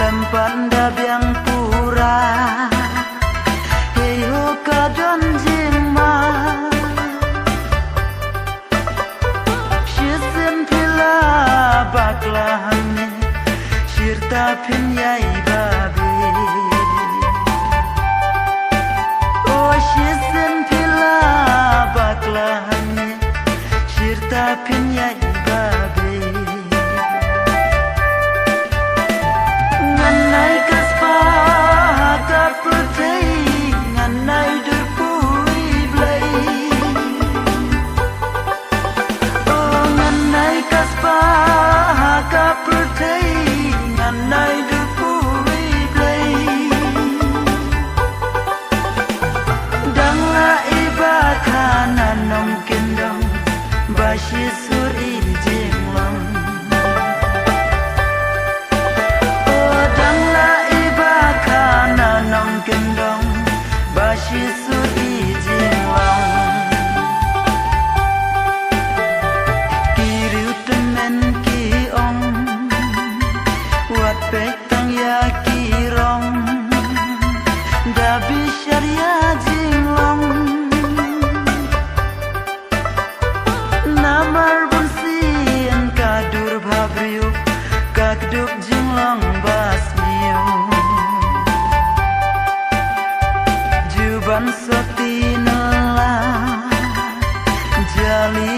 panda biang pura heyo kadon jingma shisin pila baklahane shirta phin yai babe oh shisin pila baklahane shirta phin yai babe nganai kaspa ka putei nganai dur pui blai oh nganai kaspa ka putei nganai dur pui blai dang la iba kana nong kendong bashi suri jinglong kendong bashi suri jinglong kiru temen ki ong wat pek tang ya kirong dabi sharia jinglong namar bunsin kadur bhabriu kakduk jinglong basmiu ban soti nela jali